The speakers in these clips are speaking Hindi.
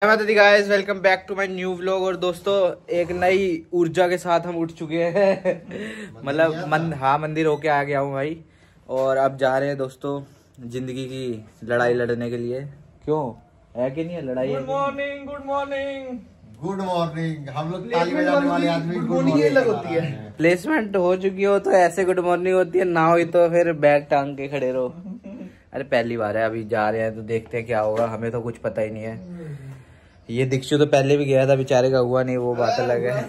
Guys, welcome back to my new vlog. और दोस्तों, एक नई ऊर्जा के साथ हम उठ चुके हैं। मतलब मंदिर होके आ गया हूँ भाई। और अब जा रहे हैं दोस्तों जिंदगी की लड़ाई लड़ने के लिए। क्यों है कि नहीं है लड़ाई? Good morning, good morning, good morning. हम लोग ताली बजाने वाले आदमी गुड मॉर्निंग अलग होती है। प्लेसमेंट हो चुकी हो तो ऐसे गुड मॉर्निंग होती है, ना हुई तो फिर बैग टांग के खड़े रहो। अरे पहली बार है, अभी जा रहे हैं तो देखते हैं क्या होगा। हमें तो कुछ पता ही नहीं है। ये दीक्षु तो पहले भी गया था, बेचारे का हुआ नहीं, वो बात अलग है।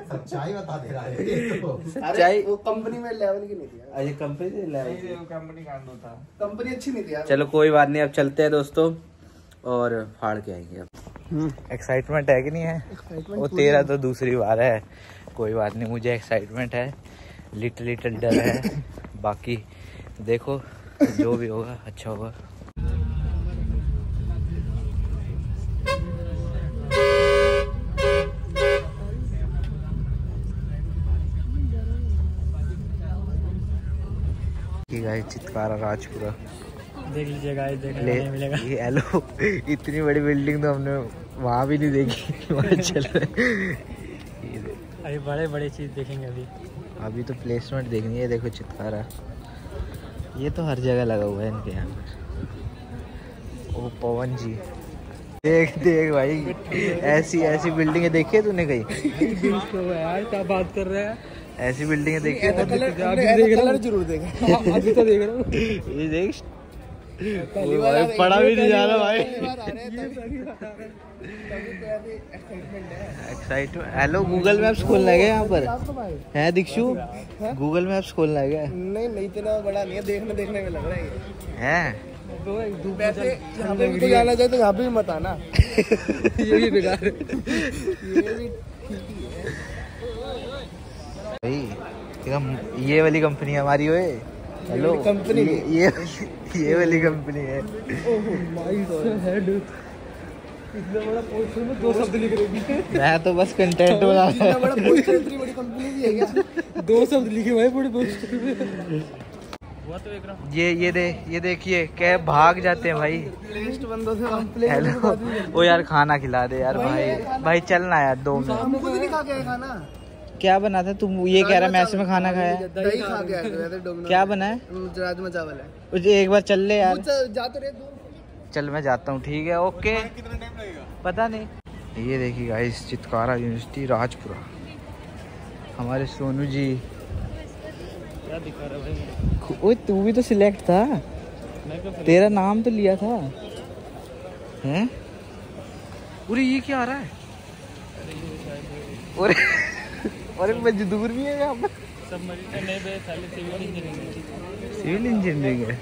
सच्चाई बता दे रहा है तो। सच्चाई वो कंपनी में लेवल की नहीं थी। अरे कंपनी कंपनी अच्छी नहीं थी। चलो कोई बात नहीं, अब चलते हैं दोस्तों और फाड़ के आएंगे। अब एक्साइटमेंट है कि नहीं है? वो तेरा तो दूसरी बार है। कोई बात नहीं, मुझे एक्साइटमेंट है, लिटिल डर है। बाकी देखो जो भी होगा अच्छा होगा। चितकारा राजपुरा देख लीजिए गाइस, देखने नहीं मिलेगा। ये हेलो, इतनी बड़ी बिल्डिंग तो हमने वहाँ भी नहीं देखी। वहाँ चल रहे अभी बड़े बड़े चीज देखेंगे। अभी तो प्लेसमेंट देखनी है। देखो चितकारा, ये तो हर जगह लगा हुआ है इनके यहाँ पर। ओ पवन जी, देख देख भाई, ऐसी बिल्डिंग देखी है तूने कहीं? यार क्या बात कर रहे हैं? ऐसी बिल्डिंग देखी है? कलर जरूर देखें। अभी तो देख रहा हूँ। ये देख, पढ़ा भी नहीं जा रहा भाई। एक्साइटमेंट। हेलो, गूगल मैप्स खोलना है यहाँ पर? है दीक्षु, गूगल मैप्स खोलना है? नहीं इतना बड़ा नहीं है, देखने में लग रहा है। वैसे यहाँ पे भी तो जाना चाहिए, तो यहाँ पे भी मत आना। ये भी बेकार है। ये भी भाई ये वाली कंपनी हमारी होए। हेलो कंपनी, ये वाली कंपनी है। हेड इतना बड़ा पोस्टर में 2 शब्द लिख रहे हैं। मैं तो बस कंटेंट बना रहा इतना बड़ा पोस्टर, इतनी बड़ी कंपनी भी है क्या? 2 शब्द लिखे भाई बड़े पोस्टर में। वो तो एक ये देखिए क्या भाग जाते हैं भाई। लिस्ट बंदों से कंप्लेंट। हेलो, ओ यार खाना खिला दे यार भाई चलना यार 2 मिनट। हम खुद नहीं खा के आए खाना। क्या बना था? तुम ये कह रहा मैस में खाना खाया? दही खा के आए थे डोमिनोज। क्या बना है? राजमा चावल है। मुझे एक बार चल ले यार। जाते रहे तू। चल मैं जाता हूँ, ठीक है, ओके। कितना टाइम लगेगा पता नहीं। ये देखिए गाइस, चितकारा यूनिवर्सिटी राजपुरा। हमारे सोनू जी। क्या दिखा रहा भाई? ओए तू भी तो सिलेक्ट था, तेरा नाम तो लिया था। हैं? अरे ये क्या आ रहा है? और मजदूर भी है यहाँ पर। सिविल इंजीनियरिंग है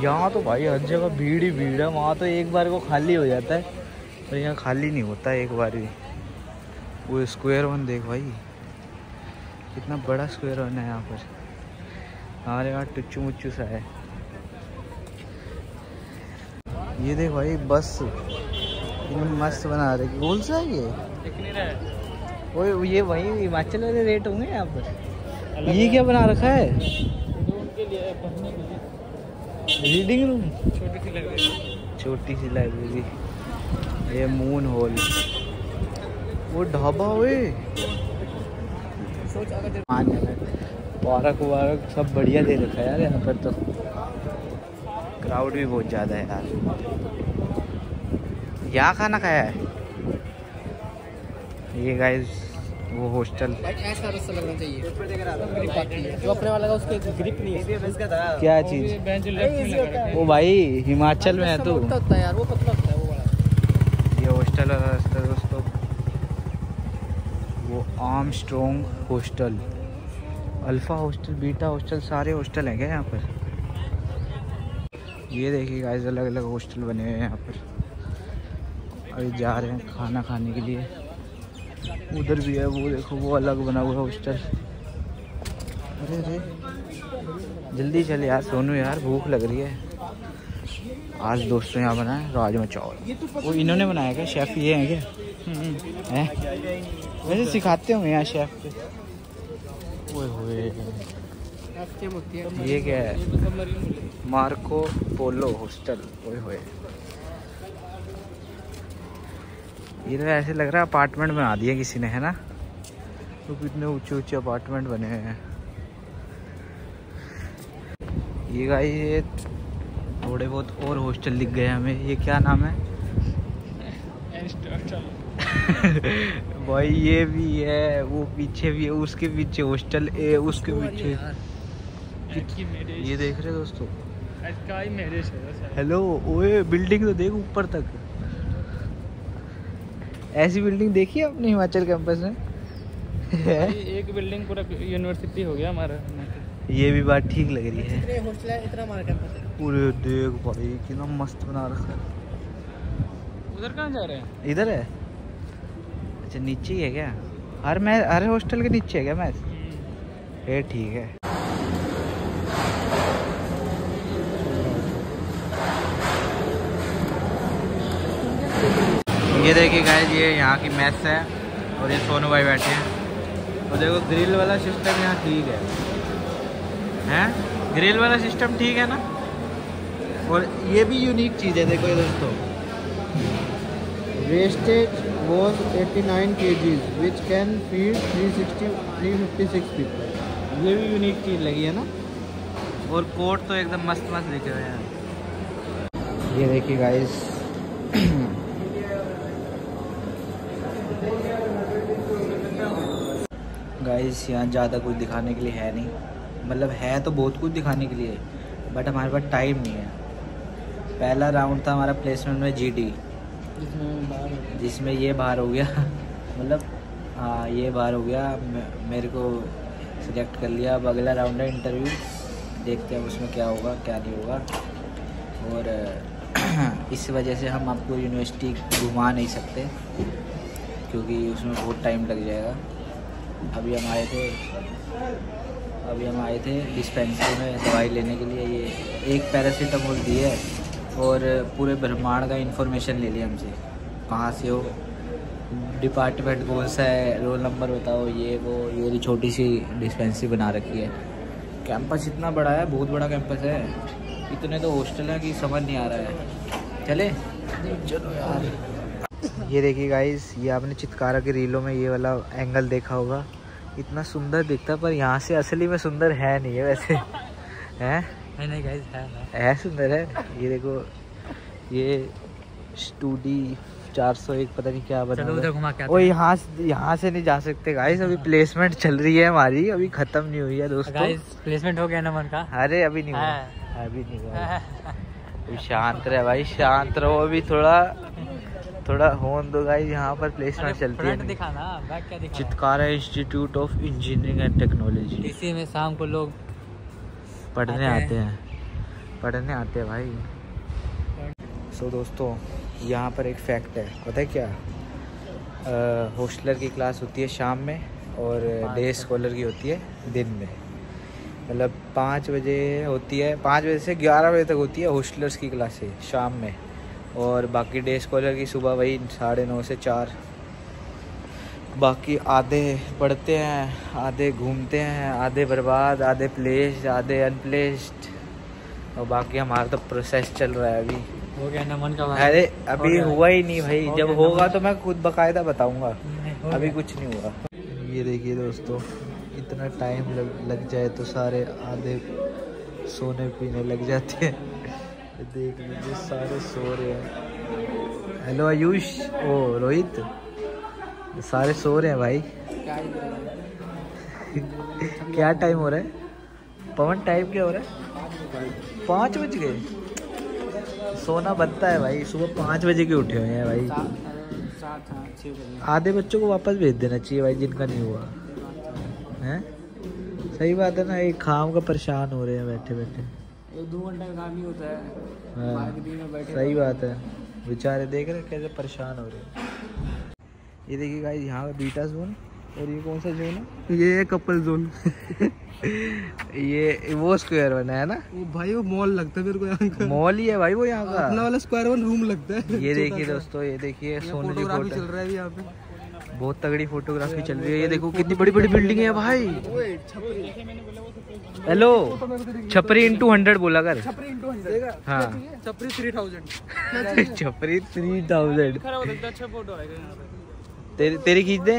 यहाँ तो भाई। हर जगह भीड़ ही भीड़ है। वहाँ तो एक बार को खाली हो जाता है, पर यहाँ खाली नहीं होता है एक बार भी। वो स्क्वायर वन देख भाई, कितना बड़ा स्क्वायर वन है यहाँ पर। हमारे यहाँ टुच्चू मुच्चू सा है। ये देख भाई, बस मस्त बना रहे। कौन सा है ये? ओए ये वही हिमाचल वाले रेट होंगे यहाँ पर। ये क्या बना रखा है? रीडिंग रूम, छोटी सी लाइब्रेरी। ये मून हॉल, वो ढाबा हुए। पार्क सब बढ़िया दे रखा है यार यहाँ पर। तो क्राउड भी बहुत ज़्यादा है यार। यहाँ खाना खाया है ये गाइस। वो हॉस्टल ऐसा रास्ता लगना चाहिए जो अपने वाला उसके ग्रिप नहीं है। क्या चीज? वो भाई हिमाचल में है तो होता है यार, वो पतला होता है वो वाला। ये हॉस्टल वाला रास्ता दोस्तों, वो Armstrong hostel, alpha hostel, beta hostel, सारे हॉस्टल हैं क्या यहाँ पर? ये देखिए गाइस, अलग अलग हॉस्टल बने हुए हैं यहाँ पर। अभी जा रहे हैं खाना खाने के लिए। उधर भी है, वो देखो, वो अलग बना हुआ हॉस्टल। अरे जल्दी चले यार सोनू यार, भूख लग रही है। आज दोस्तों यहाँ बना है राजमा चावल। वो इन्होंने बनाया क्या? शेफ ये हैं क्या? हैं? वैसे सिखाते होंगे यहाँ शेफ पे। ओए होए, ये क्या है? Marco Polo hostel. ओए होए, ये तो ऐसे लग रहा है अपार्टमेंट बना दिया किसी ने, है ना? तो कितने ऊंचे ऊंचे अपार्टमेंट बने हुए हैं। ये गाइस ये थोड़े बहुत और हॉस्टल दिख गए हमें। ये क्या नाम है? भाई ये भी है, वो पीछे भी है, उसके पीछे हॉस्टल ए, उसके पीछे ये देख रहे हो दोस्तों? हेलो, ओए बिल्डिंग तो देख ऊपर तक। ऐसी बिल्डिंग देखी है अपने हिमाचल कैंपस में? एक बिल्डिंग पूरा यूनिवर्सिटी हो गया हमारा। ये भी बात ठीक लग रही है। इतने हॉस्टल है, इतना हमारा कैंपस है। पूरे देख भाई कितना मस्त बना रखा है। उधर कहाँ जा रहे हैं? इधर है? अच्छा नीचे ही है क्या? हर हॉस्टल के नीचे है क्या मैच? ये ठीक है। ये देखिए गाइस, ये यहाँ की मैच है और ये सोनू भाई बैठे हैं। और देखो ग्रिल वाला सिस्टम यहाँ ठीक है? ग्रिल वाला सिस्टम ठीक है ना? और ये भी यूनिक चीज़ है, देखो ये दोस्तों, wastage was 89 kgs which can feed 356 people। ये भी यूनिक चीज़ लगी है ना? और कोट तो एकदम मस्त मस्त दिखे हुए हैं। ये देखिए गाइस, गाइस यहाँ ज़्यादा कुछ दिखाने के लिए है नहीं, मतलब है तो बहुत कुछ दिखाने के लिए, बट हमारे पास टाइम नहीं है। पहला राउंड था हमारा प्लेसमेंट में जीडी, जिसमें ये बाहर हो गया मतलब हाँ ये बाहर हो गया, मेरे को सिलेक्ट कर लिया। अब अगला राउंड है इंटरव्यू, देखते हैं उसमें क्या होगा क्या नहीं होगा। और इस वजह से हम आपको यूनिवर्सिटी घुमा नहीं सकते क्योंकि उसमें बहुत टाइम लग जाएगा। अभी हम आए थे डिस्पेंसरी में दवाई लेने के लिए। ये एक पैरासीटामोल दी है और पूरे ब्रह्मांड का इन्फॉर्मेशन ले लिया हमसे, कहाँ से हो, डिपार्टमेंट कौन सा है, रोल नंबर बताओ, ये वो। ये छोटी सी डिस्पेंसरी बना रखी है। कैंपस इतना बड़ा है, बहुत बड़ा कैंपस है। इतने तो हॉस्टल है कि समझ नहीं आ रहा है। चले चलो यार। ये देखिए गाइस, ये आपने चितकारा की रीलों में ये वाला एंगल देखा होगा, इतना सुंदर दिखता है, पर यहाँ से असली में सुंदर है नहीं है वैसे। है नहीं गाइस है सुंदर है। ये देखो, ये स्टूडी 401 पता नहीं क्या बना। चलो उधर घुमा के आते हैं। यहाँ से नहीं जा सकते गाइस, अभी प्लेसमेंट चल रही है हमारी, अभी खत्म नहीं हुई है दोस्तों। गाइस प्लेसमेंट हो गया ना मन का? अरे अभी नहीं हुआ, अभी नहीं हुआ। शांत रहे भाई, शांत रहो, अभी थोड़ा होन दो गाइस। यहाँ पर प्लेसमेंट चलती है। दिखाना बैग क्या दिखा? Chitkara institute of engineering and technology. इसी में शाम को लोग पढ़ने आते हैं भाई। सो दोस्तों, यहाँ पर एक फैक्ट है, पता है क्या? हॉस्टलर की क्लास होती है शाम में और डे स्कॉलर की होती है दिन में। मतलब 5 बजे होती है, 5 बजे से 11 बजे तक होती है हॉस्टलर्स की क्लासें शाम में, और बाकी डे स्कॉलर की सुबह वही 9:30 से 4। बाकी आधे पढ़ते हैं, आधे घूमते हैं, आधे बर्बाद, आधे प्लेस्ड, आधे अनप्लेस्ड, और बाकी हमारा तो प्रोसेस चल रहा है अभी। हो गया ना मन का? अरे अभी हुआ ही नहीं भाई, जब होगा तो मैं खुद बकायदा बताऊंगा, अभी कुछ नहीं हुआ। ये देखिए दोस्तों, इतना टाइम लग जाए तो सारे आधे सोने पीने लग जाते हैं। देख लीजिए सारे सो रहे हैं। हेलो आयुष, ओ रोहित, सारे सो रहे हैं भाई। क्या टाइम हो रहा है पवन? टाइम क्या हो रहा है? 5 बज गए। सोना बनता है भाई, सुबह 5 बजे के उठे हुए हैं भाई। 7-6 आधे बच्चों को वापस भेज देना चाहिए भाई जिनका नहीं हुआ है। सही बात है ना, एक खाम का परेशान हो रहे हैं बैठे बैठे। 2 घंटा का काम ही होता है। हाँ सही बात है, बेचारे देख रहे कैसे परेशान हो रहे हैं। ये देखिए गाइस, यहाँ का बीटा जोन, और ये कौन सा जोन है? ये कपल जोन। ये वो स्क्वायर वन है ना? वो भाई वो मॉल लगता है मेरे को यहाँ का। मॉल ही है भाई वो यहाँ का, अपना वाला स्क्वायर वन रूम लगता है। ये देखिए दोस्तों, ये देखिए सोने की फोटोग्राफी फोटो चल रहा है यहाँ पे, बहुत तगड़ी फोटोग्राफी चल रही है। ये देखो कितनी बड़ी बड़ी बिल्डिंग है भाई। हेलो छपरी इंटू 100 बोला कर। छपरी इंटू 100 हाँ छपरी 3000 छपरी 3000 अच्छा फोटो आएगा। तेरी खींच दे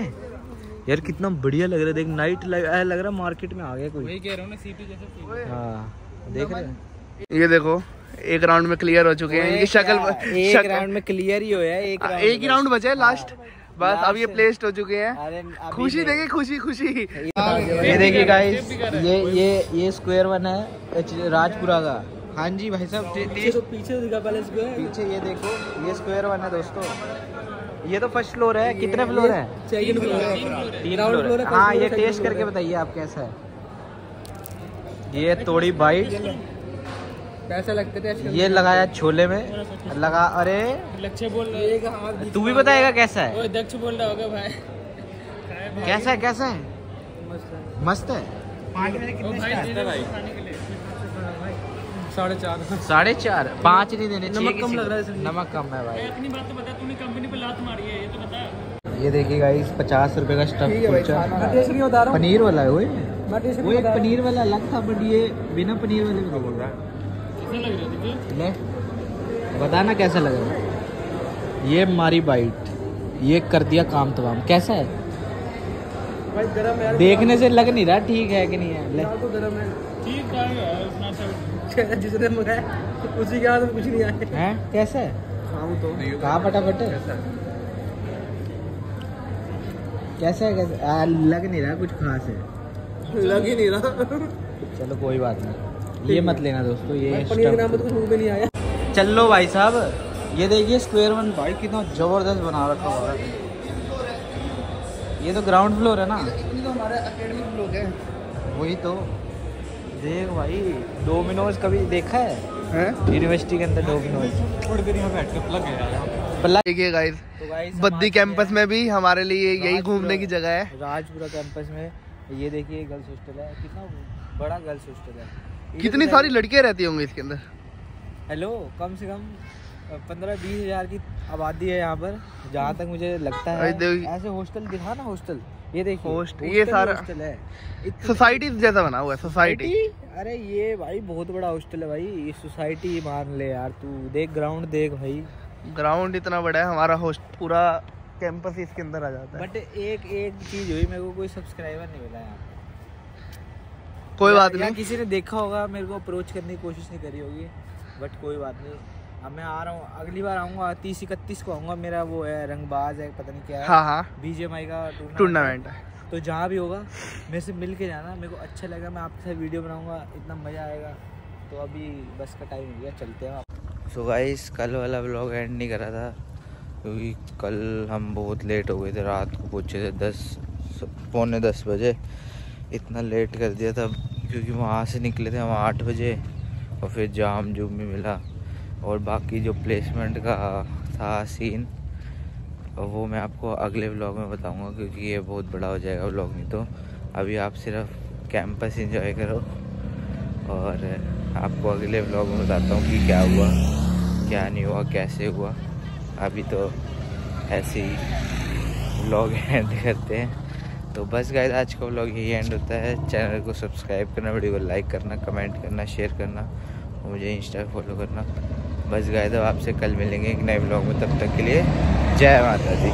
यार, कितना बढ़िया लग रहा है। देख नाइट लग रहा है मार्केट में आ गया कोई। वही कह रहा हूँ ना, सीटी जैसे। हाँ देख रहे हैं। ये देखो एक राउंड में क्लियर हो चुके हैं। इनकी एक राउंड में क्लियर ही होया है। एक ही राउंड बचा है लास्ट, बस अब ये प्लेस्ड हो चुके हैं। खुशी देखिए, खुशी खुशी। ये देखिए गाइस, ये स्क्वायर वन है राजपुरा का। हाँ जी भाई साहब, पीछे दिखा पहले स्क्वायर। पीछे ये देखो, ये स्क्वायर वन है दोस्तों। ये तो फर्स्ट फ्लोर है। कितने फ्लोर है? 2nd फ्लोर है। 3 फ्लोर है। हाँ ये टेस्ट करके बताइए आप कैसा है। ये थोड़ी बाइट कैसा लगता है? ये लगाया छोले में लगा। अरे लक्ष्य बोल रहे हैं। तू भी बताएगा कैसा है? ओए दक्ष बोल रहा होगा भाई। कैसा है? कैसा है? मस्त है। ओ भाई दे दे भाई खाने के लिए। 4.5 4.5 5 नहीं देने चाहिए। नमक कम लग रहा है इसलिए। नमक कम है भाई। अपनी बात तो बता, तूने कंपनी पे लात मारी है ये तो बता। ये देखिए गाइस, 50 रुपए का स्टफ कुलचा। मैं टेस्ट नहीं बता रहा हूँ। पनीर वाला है वो। मैं टेस्ट वो नहीं एक बता पनीर वाला अलग था, बट ये बिना पनीर वाले में बोल रहा है। कैसा लग रहा है तुझे? ले बताना कैसा लग रहा है। ये मारी बाइट, ये कर दिया काम तमाम। कैसा है? भाई गरम है। देखने से लग नहीं रहा ठीक है कि नहीं है। ले तो गरम है। ठीक है यार, इतना सब जिसने मंगाया उसी के हाथ में कुछ नहीं आया हैं। कैसा है? खाऊं तो कहाँ फटाफट कैसा है? कैसा लग नहीं रहा कुछ खास है। लग ही नहीं रहा। चलो कोई बात नहीं, ये मत लेना दोस्तों। ये पनीर के नाम पे तो कुछ मुंह में नहीं आया। चल लो भाई साहब, ये देखिए स्क्वायर वन भाई कितना जबरदस्त बना रखा हुआ है। ये तो ग्राउंड फ्लोर है ना। तो हमारे एकेडमिक लोग हैं। वही तो देख भाई, डोमिनोज कभी देखा है? यूनिवर्सिटी के अंदर डोमिनोज। थोड़ी देर यहाँ बैठ के प्लग है। देखिए गाइस, तो गाइस बद्दी कैंपस में भी हमारे लिए यही घूमने की जगह है। राजपुरा कैंपस में ये देखिए गर्ल्स हॉस्टल है। कितना बड़ा गर्ल्स हॉस्टल है। कितनी सारी लड़कियां रहती होंगी इसके अंदर। हेलो, कम से कम 15-20 हज़ार की आबादी है यहाँ पर, जहाँ तक मुझे लगता है। ऐसे हॉस्टल दिखा ना, हॉस्टल ये देखिए। ये सारा हॉस्टल है, सोसाइटी जैसा बना हुआ है। सोसाइटी। अरे ये भाई बहुत बड़ा हॉस्टल है भाई। ये सोसाइटी मान ले यार तू। देख ग्राउंड देख भाई, ग्राउंड इतना बड़ा है। हमारा पूरा कैंपस इसके अंदर आ जाता है। बट एक चीज हुई, मेरे को कोई सब्सक्राइबर नहीं मिला यहाँ। कोई बात नहीं, किसी ने देखा होगा, मेरे को अप्रोच करने की कोशिश नहीं करी होगी, बट कोई बात नहीं। अब मैं आ रहा हूँ, अगली बार आऊँगा 30-31 को आऊँगा। मेरा वो है रंगबाज है, पता नहीं क्या है। हाँ BGMI का टूर्नामेंट है। तो जहाँ भी होगा मेरे से मिल के जाना। मेरे को अच्छा लगा, मैं आपके साथ वीडियो बनाऊँगा, इतना मज़ा आएगा। तो अभी बस का टाइम हो गया, चलते हैं। सो गाइस, कल वाला व्लॉग एंड नहीं करा था क्योंकि कल हम बहुत लेट हो गए थे। रात को पहुँचे थे 10-10 बजे। इतना लेट कर दिया था क्योंकि वहाँ से निकले थे हम 8 बजे, और फिर जाम भी मिला। और बाकी जो प्लेसमेंट का था सीन, वो मैं आपको अगले व्लॉग में बताऊंगा क्योंकि ये बहुत बड़ा हो जाएगा व्लॉग। नहीं तो अभी आप सिर्फ कैंपस एंजॉय करो, और आपको अगले व्लॉग में बताता हूँ कि क्या हुआ क्या नहीं हुआ, कैसे हुआ। अभी तो ऐसे ही व्लॉग एंड करते हैं। तो बस गाइस, आज का व्लॉग यही एंड होता है। चैनल को सब्सक्राइब करना, वीडियो को लाइक करना, कमेंट करना, शेयर करना, और मुझे इंस्टा पे फॉलो करना। बस गाइस, अब आपसे कल मिलेंगे एक नए व्लॉग में। तब तक के लिए जय माता दी।